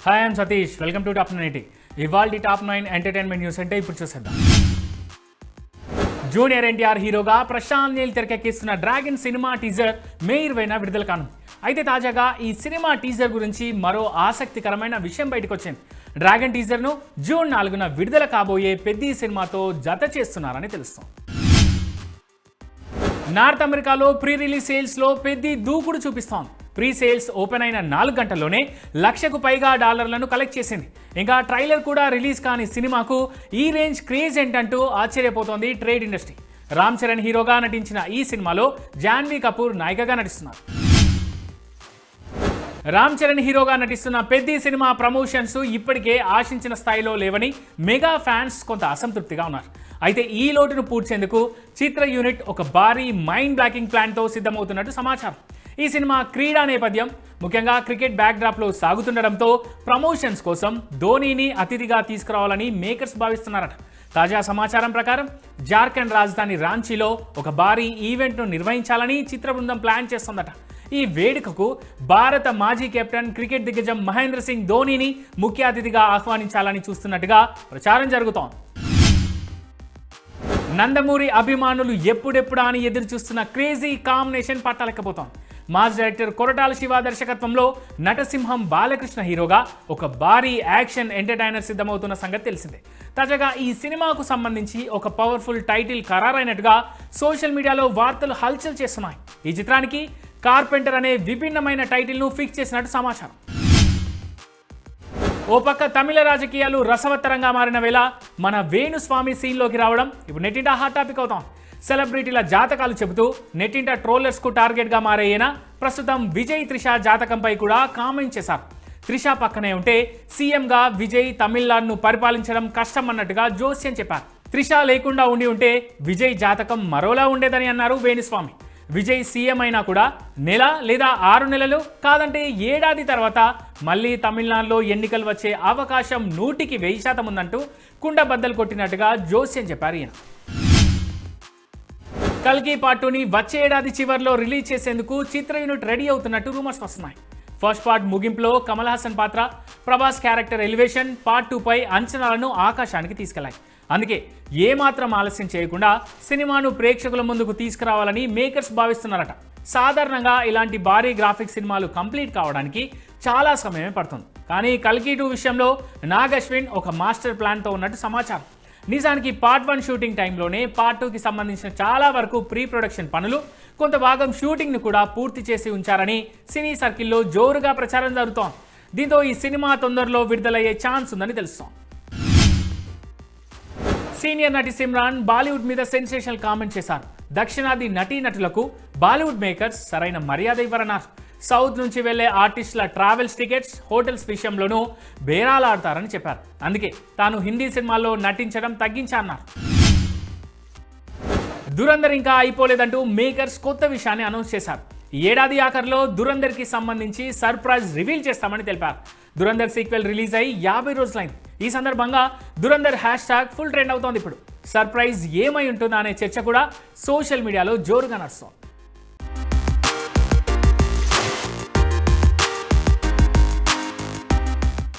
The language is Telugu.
Hi I'm Satish, welcome to top 90. ఇవాల్టి టాప్ 9 ఎంటర్టైన్మెంట్ న్యూస్ అంటే ఇప్పుడు చూసేద్దాం. జూనియర్ ఎన్టీఆర్ హీరోగా ప్రశాంత్ నీల్ తెరకెక్కిస్తున్న డ్రాగన్ సినిమా టీజర్ మే 20న విడుదల కానుంది. అయితే తాజాగా ఈ సినిమా టీజర్ గురించి మరో ఆసక్తికరమైన విషయం బయటకు వచ్చింది. డ్రాగన్ టీజర్ను జూన్ 4న విడుదల కాబోయే పెద్ది సినిమాతో జత చేస్తున్నారని తెలుస్తోంది. నార్త్ అమెరికాలో ప్రీ రిలీజ్ సేల్స్లో పెద్ది దూకుడు చూపిస్తోంది. ప్రీ సేల్స్ ఓపెన్ అయిన 4 గంటల్లోనే $1,00,000కు పైగా కలెక్ట్ చేసింది. ఇంకా ట్రైలర్ కూడా రిలీజ్ కాని సినిమాకు ఈ రేంజ్ క్రేజ్ ఏంటంటూ ఆశ్చర్యపోతోంది ట్రేడ్ ఇండస్ట్రీ. రామ్ చరణ్ హీరోగా నటించిన ఈ సినిమాలో జాన్వీ కపూర్ నాయికగా నటిస్తున్నారు. రామ్ చరణ్ హీరోగా నటిస్తున్న పెద్ది సినిమా ప్రమోషన్స్ ఇప్పటికే ఆశించిన స్థాయిలో లేవని మెగా ఫ్యాన్స్ కొంత అసంతృప్తిగా ఉన్నారు. అయితే ఈ లోటును పూడ్చేందుకు చిత్ర యూనిట్ ఒక భారీ మైండ్ బ్లాకింగ్ ప్లాన్తో సిద్ధమవుతున్నట్టు సమాచారం. ఈ సినిమా క్రీడా నేపథ్యం, ముఖ్యంగా క్రికెట్ బ్యాక్డ్రాప్లో సాగుతుండడంతో ప్రమోషన్స్ కోసం ధోనీని అతిథిగా తీసుకురావాలని మేకర్స్ భావిస్తున్నారట. తాజా సమాచారం ప్రకారం జార్ఖండ్ రాజధాని రాంచీలో ఒక భారీ ఈవెంట్ను నిర్వహించాలని చిత్ర బృందం ప్లాన్ చేస్తోందట. ఈ వేడుకకు భారత మాజీ కెప్టెన్ క్రికెట్ దిగ్గజం మహేంద్ర సింగ్ ధోనీని ముఖ్య అతిథిగా ఆహ్వానించాలని చూస్తున్నట్టుగా ప్రచారం జరుగుతోంది. నందమూరి అభిమానులు ఎప్పుడెప్పుడా అని ఎదురు చూస్తున్న క్రేజీ కాంబినేషన్ పట్టలేకపోతోంది. మాస్ డైరెక్టర్ కొరటాల శివ దర్శకత్వంలో నటసింహం బాలకృష్ణ హీరోగా ఒక భారీ యాక్షన్ ఎంటర్టైనర్ సిద్ధమవుతున్న సంగతి తెలిసిందే. తాజాగా ఈ సినిమాకు సంబంధించి ఒక పవర్ఫుల్ టైటిల్ ఖరారైనట్టుగా సోషల్ మీడియాలో వార్తలు హల్చల్ చేస్తున్నాయి. ఈ చిత్రానికి కార్పెంటర్ అనే విభిన్నమైన టైటిల్ను ఫిక్స్ చేసినట్టు సమాచారం. ఓ పక్క తమిళ రాజకీయాలు రసవత్తరంగా మారిన వేళ మన వేణుస్వామి సీన్లోకి రావడం ఇప్పుడు నెట్టింట హాట్ టాపిక్ అవుతాం. సెలబ్రిటీల జాతకాలు చెబుతూ నెట్టింట ట్రోలర్స్కు టార్గెట్గా మారయ్యేనా ప్రస్తుతం విజయ్ త్రిష జాతకంపై కూడా కామెంట్ చేశారు. త్రిష పక్కనే ఉంటే సీఎంగా విజయ్ తమిళనాడును పరిపాలించడం కష్టం అన్నట్టుగా జోస్యం చెప్పారు. త్రిష లేకుండా ఉంటే విజయ్ జాతకం మరోలా ఉండేదని అన్నారు వేణుస్వామి. విజయ్ సీఎం అయినా కూడా నెల లేదా 6 నెలలు కాదంటే ఏడాది తర్వాత మళ్ళీ తమిళనాడులో ఎన్నికలు వచ్చే అవకాశం 100% ఉందంటూ కుండబద్దలు కొట్టినట్టుగా జోస్యం చెప్పారు ఈయన. కల్కి పార్ట్ 2ని వచ్చే ఏడాది చివరిలో రిలీజ్ చేసేందుకు చిత్ర యూనిట్ రెడీ అవుతున్నట్టు రూమర్స్ వస్తున్నాయి. ఫస్ట్ పార్ట్ ముగింపులో కమల్ హాసన్ పాత్ర, ప్రభాస్ క్యారెక్టర్ ఎలివేషన్ పార్ట్ 2పై అంచనాలను ఆకాశానికి తీసుకెళ్లాయి. అందుకే ఏమాత్రం ఆలస్యం చేయకుండా సినిమాను ప్రేక్షకుల ముందుకు తీసుకురావాలని మేకర్స్ భావిస్తున్నారట. సాధారణంగా ఇలాంటి భారీ గ్రాఫిక్స్ సినిమాలు కంప్లీట్ కావడానికి చాలా సమయమే పడుతుంది. కానీ కల్కి 2 విషయంలో నాగ్ అశ్విన్ ఒక మాస్టర్ ప్లాన్తో ఉన్నట్టు సమాచారం. నిజానికి పార్ట్ 1 షూటింగ్ టైంలోనే పార్ట్ 2కి సంబంధించిన చాలా వరకు ప్రీ ప్రొడక్షన్ పనులు, కొంత భాగం షూటింగ్ను కూడా పూర్తి చేసి ఉంచారని సినీ సర్కిల్లో జోరుగా ప్రచారం జరుగుతోంది. దీంతో ఈ సినిమా తొందరలో విడుదలయ్యే ఛాన్స్ ఉందని తెలుస్తోంది. సీనియర్ నటి సిమ్రాన్ బాలీవుడ్ మీద సెన్సేషనల్ కామెంట్ చేశారు. దక్షిణాది నటీనటులకు బాలీవుడ్ మేకర్స్ సరైన మర్యాద ఇవ్వరన్నారు. సౌత్ నుంచి వెళ్లే ఆర్టిస్టుల ట్రావెల్స్ టికెట్స్, హోటల్స్ విషయంలోనూ బేరాలాడతారని చెప్పారు. అందుకే తాను హిందీ సినిమాల్లో నటించడం తగ్గించారన్నారు. దురంధర్ ఇంకా అయిపోలేదంటూ మేకర్స్ కొత్త విషయాన్ని అనౌన్స్ చేశారు. ఈ ఏడాది ఆఖరిలో దురంధర్కి సంబంధించి సర్ప్రైజ్ రివీల్ చేస్తామని తెలిపారు. దురంధర్ సీక్వెల్ రిలీజ్ అయ్యి 50 రోజులైంది. ఈ సందర్భంగా దురంధర్ హ్యాష్ట్యాగ్ ఫుల్ ట్రెండ్ అవుతోంది. ఇప్పుడు సర్ప్రైజ్ ఏమై ఉంటుందా అనే చర్చ కూడా సోషల్ మీడియాలో జోరుగా నడుస్తోంది.